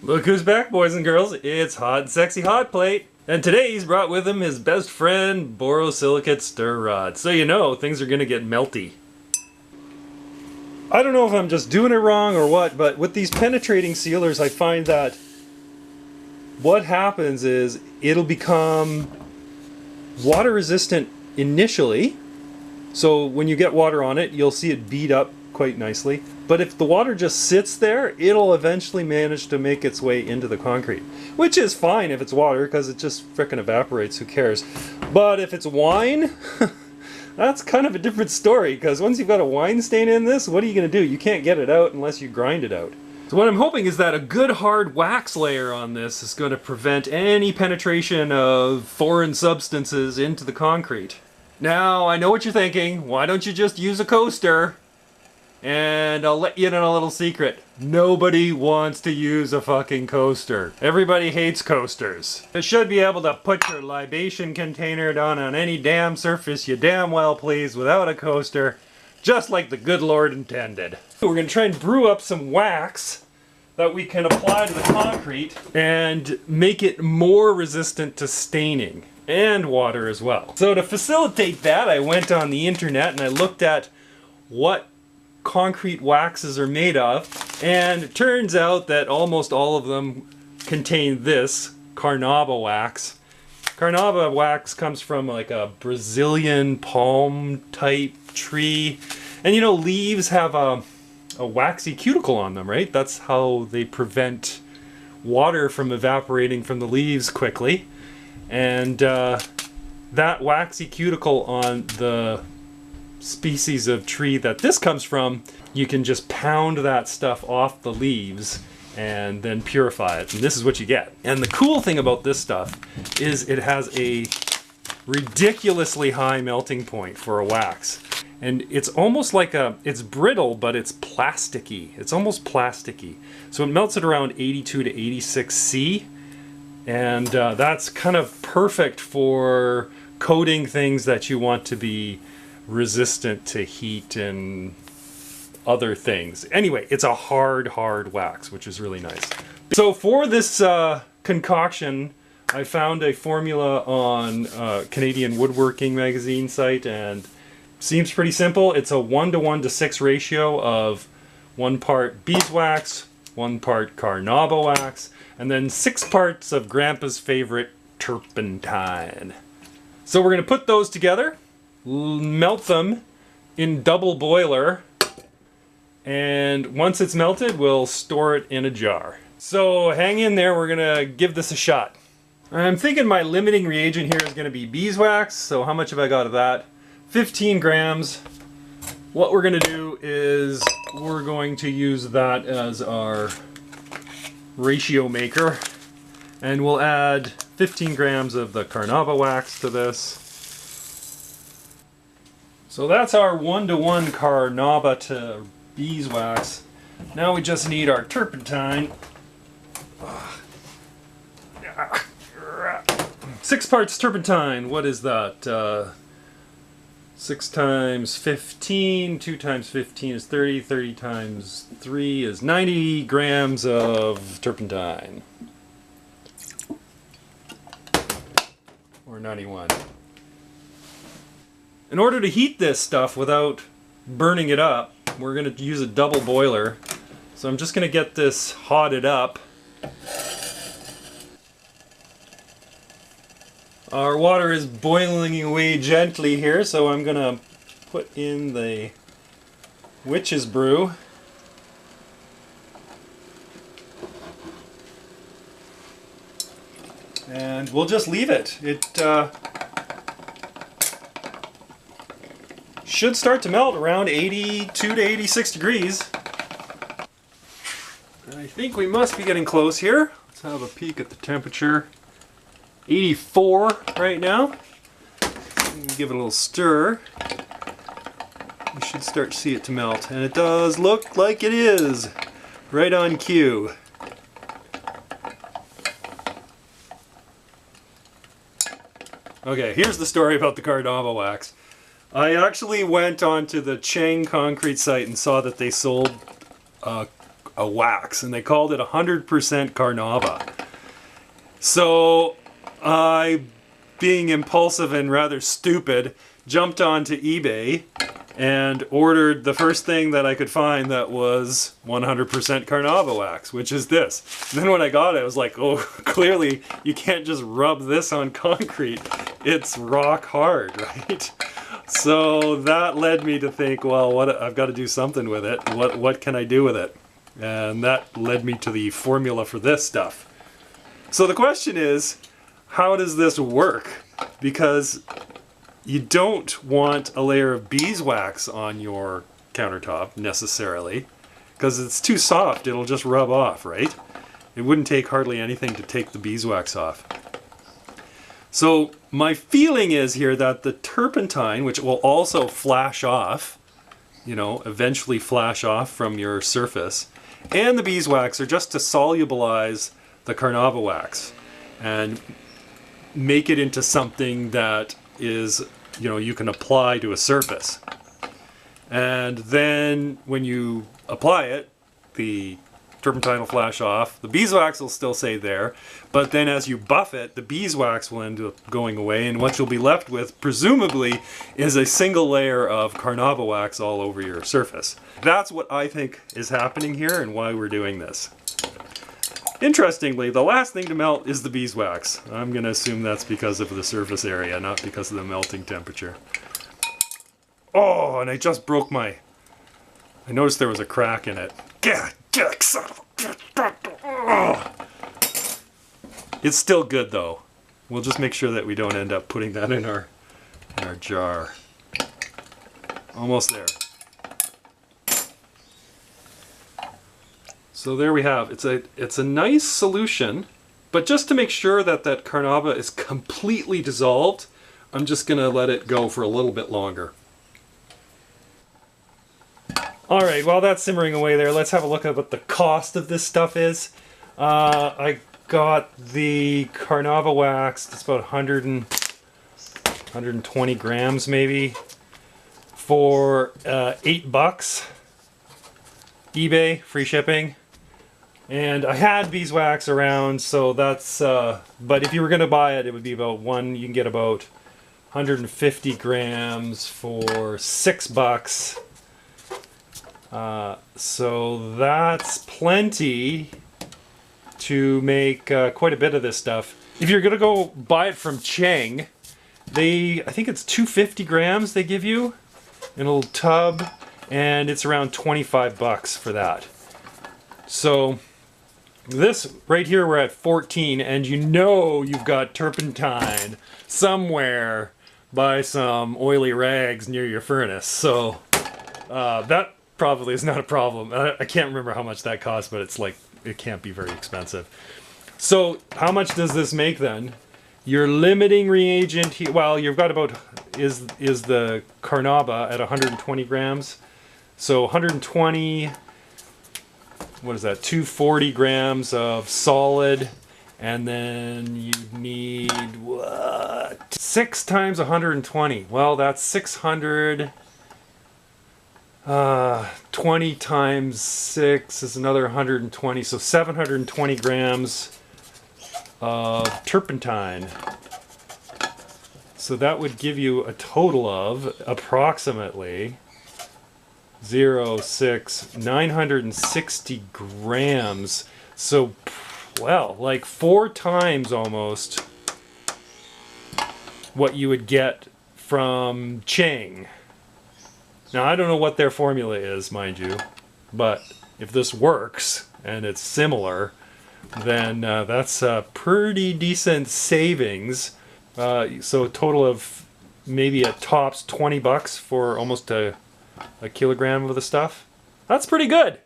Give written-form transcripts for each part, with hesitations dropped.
Look who's back, boys and girls. It's Hot and Sexy Hot Plate. And today he's brought with him his best friend, borosilicate stir rod. So you know things are gonna get melty. I don't know if I'm just doing it wrong or what, but with these penetrating sealers I find that what happens is it'll become water resistant initially. So when you get water on it, you'll see it bead up quite nicely. But if the water just sits there, it'll eventually manage to make its way into the concrete. Which is fine if it's water, because it just frickin' evaporates, who cares. But if it's wine, that's kind of a different story, because once you've got a wine stain in this, what are you going to do? You can't get it out unless you grind it out. So what I'm hoping is that a good hard wax layer on this is going to prevent any penetration of foreign substances into the concrete. Now, I know what you're thinking. Why don't you just use a coaster? And I'll let you in on a little secret. Nobody wants to use a fucking coaster. Everybody hates coasters. You should be able to put your libation container down on any damn surface you damn well please without a coaster, just like the good Lord intended. We're going to try and brew up some wax that we can apply to the concrete and make it more resistant to staining and water as well. So to facilitate that, I went on the internet and I looked at what concrete waxes are made of, and it turns out that almost all of them contain this Carnauba wax. Carnauba wax comes from like a Brazilian palm type tree, and you know leaves have a waxy cuticle on them, right? That's how they prevent water from evaporating from the leaves quickly, and that waxy cuticle on the species of tree that this comes from, you can just pound that stuff off the leaves and then purify it, and this is what you get. And the cool thing about this stuff is it has a ridiculously high melting point for a wax, and it's almost like it's brittle, but it's plasticky. It's almost plasticky, so it melts at around 82 to 86 C, and that's kind of perfect for coating things that you want to be resistant to heat and other things. Anyway, it's a hard wax, which is really nice. So for this concoction, I found a formula on Canadian Woodworking magazine site, and seems pretty simple. It's a 1:1 to 6 ratio of 1 part beeswax, 1 part Carnauba wax, and then 6 parts of Grandpa's favorite turpentine. So we're going to put those together, melt them in double boiler, and once it's melted we'll store it in a jar. So hang in there, we're gonna give this a shot. I'm thinking my limiting reagent here is gonna be beeswax, so how much have I got of that? 15 grams. What we're gonna do is we're going to use that as our ratio maker, and we'll add 15 grams of the Carnauba wax to this. So that's our 1:1 Carnauba to beeswax. Now we just need our turpentine. 6 parts turpentine. What is that? 6 times 15. 2 times 15 is 30. 30 times 3 is 90 grams of turpentine. Or 91. In order to heat this stuff without burning it up, we're going to use a double boiler. So I'm just going to get this hotted up. Our water is boiling away gently here, so I'm going to put in the witch's brew. And we'll just leave it. It should start to melt around 82 to 86 degrees. I think we must be getting close here. Let's have a peek at the temperature. 84 right now. Give it a little stir. We should start to see it to melt. And it does look like it is. Right on cue. Okay, here's the story about the Carnauba wax. I actually went onto the Chang concrete site and saw that they sold a wax, and they called it 100% Carnauba. So I, being impulsive and rather stupid, jumped onto eBay and ordered the first thing that I could find that was 100% Carnauba wax, which is this. And then when I got it, I was like, oh, clearly you can't just rub this on concrete. It's rock hard, right? So that led me to think, well, I've got to do something with it. What can I do with it? And that led me to the formula for this stuff. So the question is, how does this work? Because you don't want a layer of beeswax on your countertop necessarily, because it's too soft, it'll just rub off, right? It wouldn't take hardly anything to take the beeswax off. So my feeling is here that the turpentine, which will also flash off, you know, eventually flash off from your surface, and the beeswax are just to solubilize the Carnauba wax and make it into something that is, you know, you can apply to a surface. And then when you apply it, the turpentine will flash off, the beeswax will still stay there, but then as you buff it, the beeswax will end up going away, and what you'll be left with, presumably, is a single layer of Carnauba wax all over your surface. That's what I think is happening here and why we're doing this. Interestingly, the last thing to melt is the beeswax. I'm going to assume that's because of the surface area, not because of the melting temperature. Oh, and I just broke my... I noticed there was a crack in it. Son of a... Oh. It's still good though. We'll just make sure that we don't end up putting that in our jar. Almost there. So there we have. It's a nice solution, but just to make sure that that Carnauba is completely dissolved, I'm just going to let it go for a little bit longer. Alright, while that's simmering away there, let's have a look at what the cost of this stuff is. I got the Carnauba wax, it's about 120 grams maybe, for $8. eBay, free shipping. And I had beeswax around, so that's, but if you were going to buy it, it would be about you can get about 150 grams for $6. So that's plenty to make quite a bit of this stuff. If you're gonna go buy it from Cheng, I think it's 250 grams they give you in a little tub, and it's around 25 bucks for that. So this right here, we're at 14, and you know you've got turpentine somewhere by some oily rags near your furnace. So that probably is not a problem. I can't remember how much that costs, but it's like, it can't be very expensive. So how much does this make then? Your limiting reagent here, well, you've got about, is the Carnauba at 120 grams. So 120, what is that, 240 grams of solid, and then you need, what? 6 times 120. Well, that's 600. 20 times 6 is another 120, so 720 grams of turpentine. So that would give you a total of approximately 960 grams. So, well, like 4 times almost what you would get from Cheng. Now, I don't know what their formula is, mind you, but if this works and it's similar, then that's a pretty decent savings. So a total of maybe at tops 20 bucks for almost a kilogram of the stuff. That's pretty good.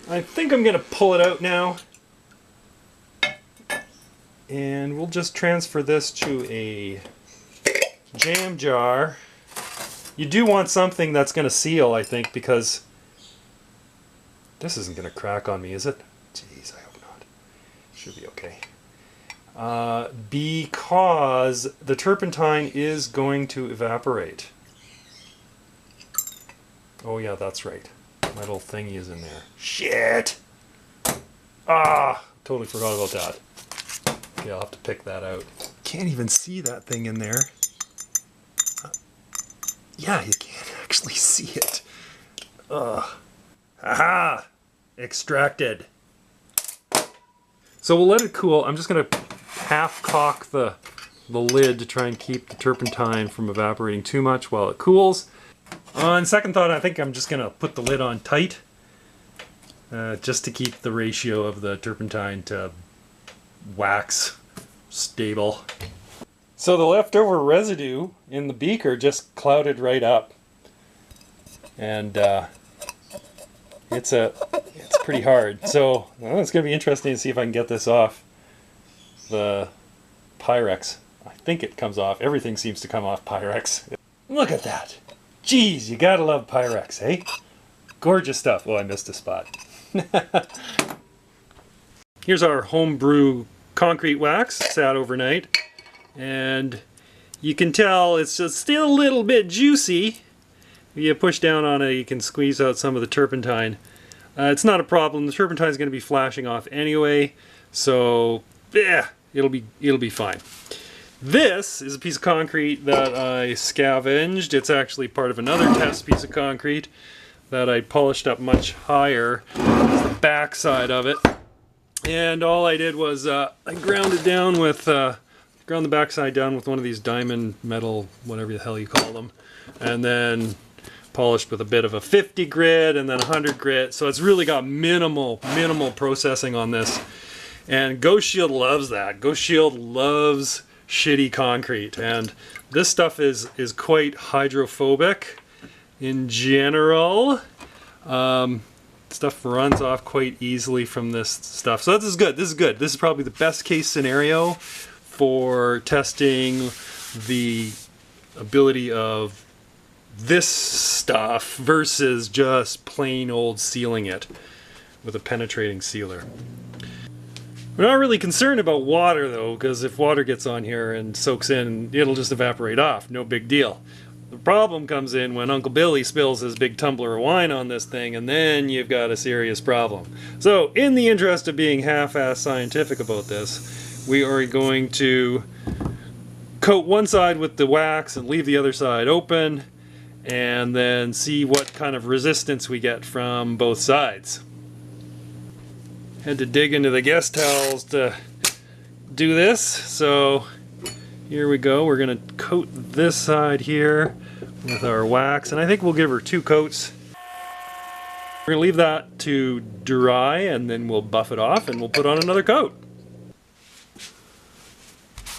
I think I'm going to pull it out now. And we'll just transfer this to a jam jar. You do want something that's going to seal, I think, because this isn't going to crack on me, is it? Jeez, I hope not. Should be okay. Because the turpentine is going to evaporate. Oh yeah, that's right. metal thingy is in there. Shit! Ah! Totally forgot about that. Yeah, I'll have to pick that out. Can't even see that thing in there. Yeah, you can't actually see it. Ugh. Aha! Extracted. So we'll let it cool. I'm just going to half cock the lid to try and keep the turpentine from evaporating too much while it cools. On second thought, I think I'm just going to put the lid on tight. Just to keep the ratio of the turpentine to wax stable. So the leftover residue in the beaker just clouded right up. And it's pretty hard. So well, it's going to be interesting to see if I can get this off the Pyrex. I think it comes off. Everything seems to come off Pyrex. Look at that. Jeez, you gotta love Pyrex, eh? Gorgeous stuff. Oh, I missed a spot. Here's our homebrew concrete wax. Sat overnight. And you can tell it's just still a little bit juicy. If you push down on it, you can squeeze out some of the turpentine. It's not a problem. The turpentine is going to be flashing off anyway, so yeah, it'll be fine. This is a piece of concrete that I scavenged. It's actually part of another test piece of concrete that I polished up much higher. It's the back side of it, and all I did was I ground it down with ground the back side down with one of these diamond metal, whatever the hell you call them, and then polished with a bit of a 50 grit and then 100 grit. So it's really got minimal processing on this. And Ghost Shield loves that. Ghost Shield loves shitty concrete. And this stuff is quite hydrophobic in general. Stuff runs off quite easily from this stuff. So this is good. This is good. This is probably the best case scenario for testing the ability of this stuff versus just plain old sealing it with a penetrating sealer. We're not really concerned about water though, because if water gets on here and soaks in, it'll just evaporate off. No big deal. The problem comes in when Uncle Billy spills his big tumbler of wine on this thing, and then you've got a serious problem. So in the interest of being half-ass scientific about this, we are going to coat one side with the wax and leave the other side open, and then see what kind of resistance we get from both sides. Had to dig into the guest towels to do this, so here we go. We're going to coat this side here with our wax, and I think we'll give her 2 coats. We're going to leave that to dry, and then we'll buff it off and we'll put on another coat.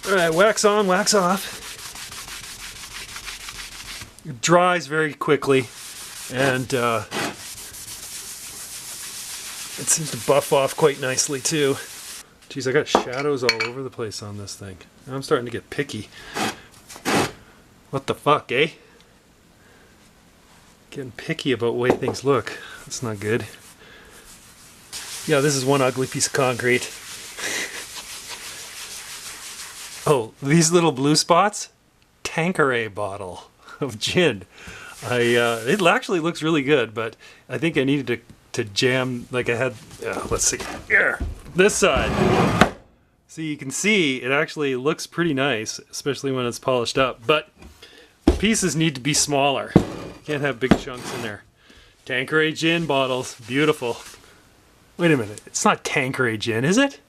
Alright, wax on, wax off. It dries very quickly, and it seems to buff off quite nicely too. Geez, I got shadows all over the place on this thing. I'm starting to get picky. What the fuck, eh? Getting picky about the way things look. That's not good. Yeah, this is one ugly piece of concrete. Oh, these little blue spots? Tanqueray bottle of gin. It actually looks really good, but I think I needed to jam, like I had, let's see, here, this side. So you can see it actually looks pretty nice, especially when it's polished up, but pieces need to be smaller. You can't have big chunks in there. Tanqueray gin bottles, beautiful. Wait a minute, it's not Tanqueray gin, is it?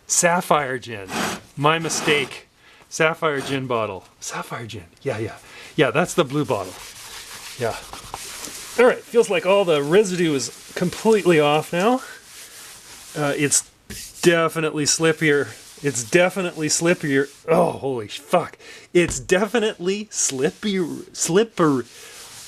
Sapphire gin. My mistake. Sapphire gin bottle. Sapphire gin. Yeah, that's the blue bottle. Yeah. Alright, feels like all the residue is completely off now. It's definitely slippier. It's definitely slippier. Oh, holy fuck. It's definitely slippery.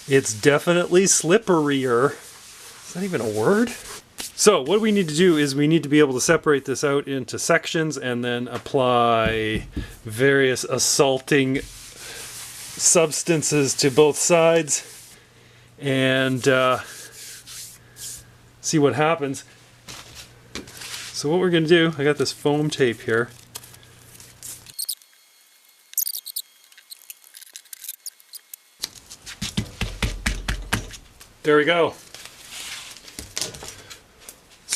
It's definitely slipperier. Is that even a word? So what we need to do is we need to be able to separate this out into sections and then apply various assaulting substances to both sides and see what happens. So what we're going to do, I got this foam tape here. There we go.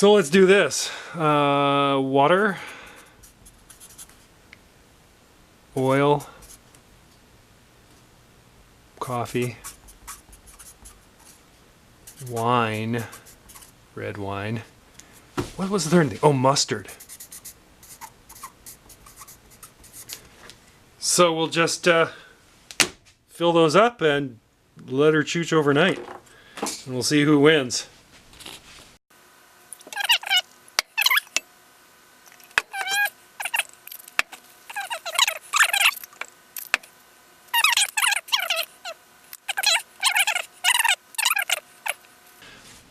So let's do this. Water, oil, coffee, wine, red wine. What was the third thing? Oh, mustard. So we'll just fill those up and let her chooch overnight. And we'll see who wins.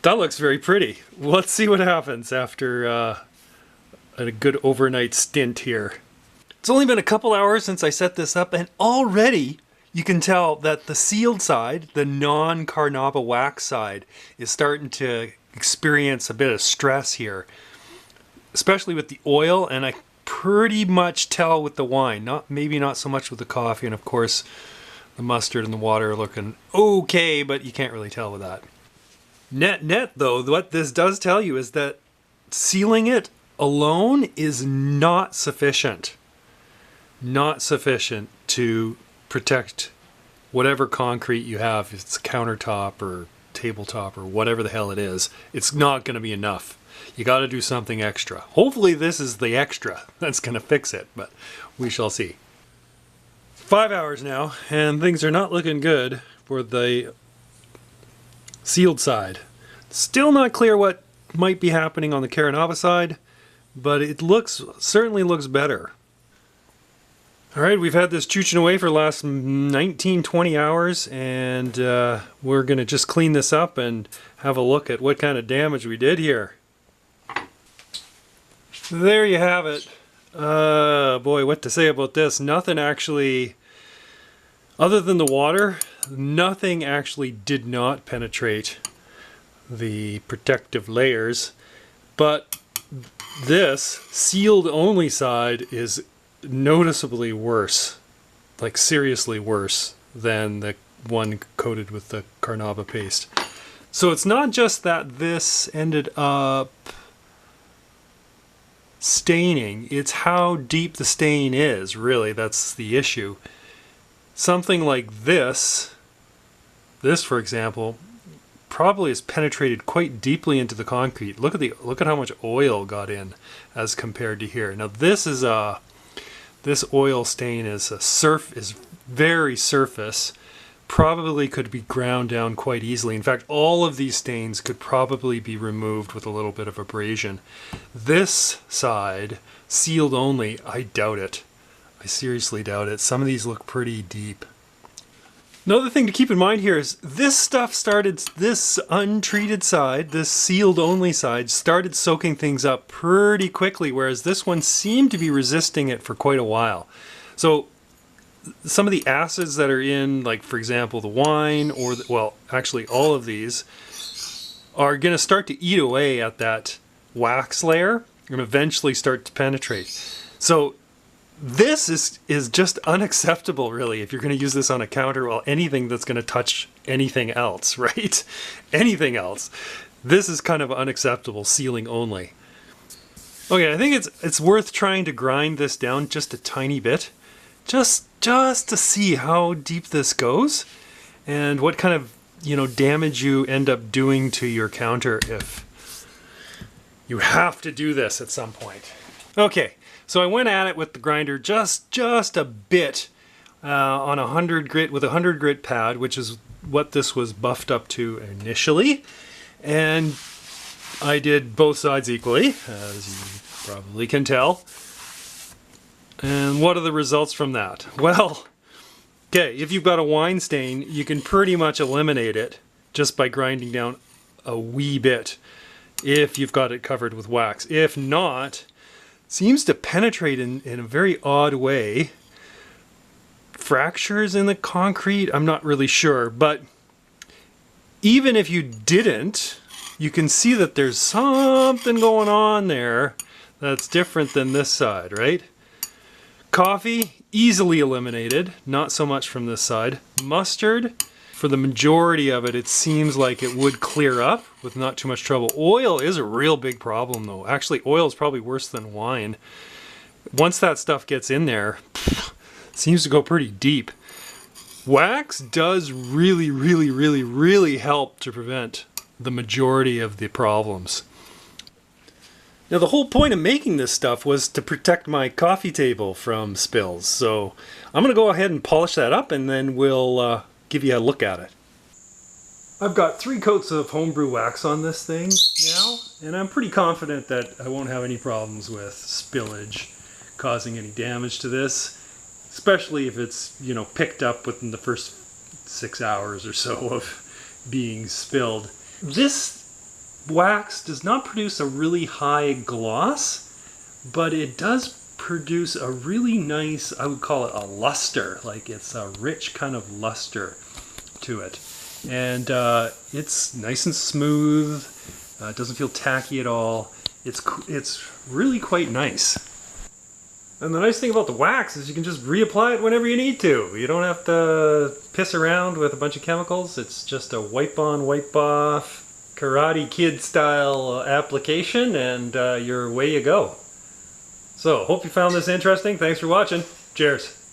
That looks very pretty. Let's see what happens after a good overnight stint here. It's only been a couple hours since I set this up, and already you can tell that the sealed side, the non-Carnauba Wax side, is starting to experience a bit of stress here. Especially with the oil, and I pretty much tell with the wine. Maybe not so much with the coffee, and of course the mustard and the water are looking okay, but you can't really tell with that. Net though, what this does tell you is that sealing it alone is not sufficient. Not sufficient to protect whatever concrete you have. If it's a countertop or tabletop or whatever the hell it is, it's not going to be enough. You got to do something extra. Hopefully this is the extra that's going to fix it, but we shall see. 5 hours now, and things are not looking good for the sealed side. Still not clear what might be happening on the Carnauba side, but it certainly looks better. Alright, we've had this chooching away for the last 19-20 hours, and we're going to just clean this up and have a look at what kind of damage we did here. There you have it. Boy, what to say about this. Nothing actually, other than the water, nothing actually did not penetrate the protective layers, but this sealed only side is noticeably worse, like seriously worse than the one coated with the Carnauba paste. So it's not just that this ended up staining, it's how deep the stain is, really, that's the issue. Something like this for example, probably has penetrated quite deeply into the concrete. Look at how much oil got in as compared to here. Now this oil stain is very surface. Probably could be ground down quite easily. In fact, all of these stains could probably be removed with a little bit of abrasion. This side, sealed only, I doubt it. I seriously doubt it. Some of these look pretty deep. Another thing to keep in mind here is this untreated side, this sealed only side, started soaking things up pretty quickly, whereas this one seemed to be resisting it for quite a while. So some of the acids that are in, like for example the wine, or well actually all of these, are going to start to eat away at that wax layer and eventually start to penetrate. So this is just unacceptable, really, if you're going to use this on a counter. Well, anything that's going to touch anything else, right? Anything else. This is kind of unacceptable, sealing only. Okay, I think it's worth trying to grind this down just a tiny bit, just to see how deep this goes and what kind of, damage you end up doing to your counter if you have to do this at some point. Okay. So I went at it with the grinder just a bit on 100 grit with a 100 grit pad, which is what this was buffed up to initially, and I did both sides equally, as you probably can tell. And what are the results from that? Well, okay, if you've got a wine stain, you can pretty much eliminate it just by grinding down a wee bit if you've got it covered with wax. If not, seems to penetrate in a very odd way. Fractures in the concrete, I'm not really sure, but even if you didn't, you can see that there's something going on there that's different than this side, right? Coffee, easily eliminated, not so much from this side. Mustard, for the majority of it, it seems like it would clear up with not too much trouble. Oil is a real big problem though. Actually, oil is probably worse than wine. Once that stuff gets in there, it seems to go pretty deep. Wax does really help to prevent the majority of the problems. Now the whole point of making this stuff was to protect my coffee table from spills. So I'm going to go ahead and polish that up and then we'll give you a look at it. I've got 3 coats of homebrew wax on this thing now, and I'm pretty confident that I won't have any problems with spillage causing any damage to this, especially if it's, you know, picked up within the first 6 hours or so of being spilled. This wax does not produce a really high gloss, but it does produce a really nice, I would call it a luster, like it's a rich kind of luster to it. And it's nice and smooth, it doesn't feel tacky at all. It's really quite nice. And the nice thing about the wax is you can just reapply it whenever you need to. You don't have to piss around with a bunch of chemicals. It's just a wipe on, wipe off, Karate Kid style application, and you're away you go. So, hope you found this interesting. Thanks for watching. Cheers.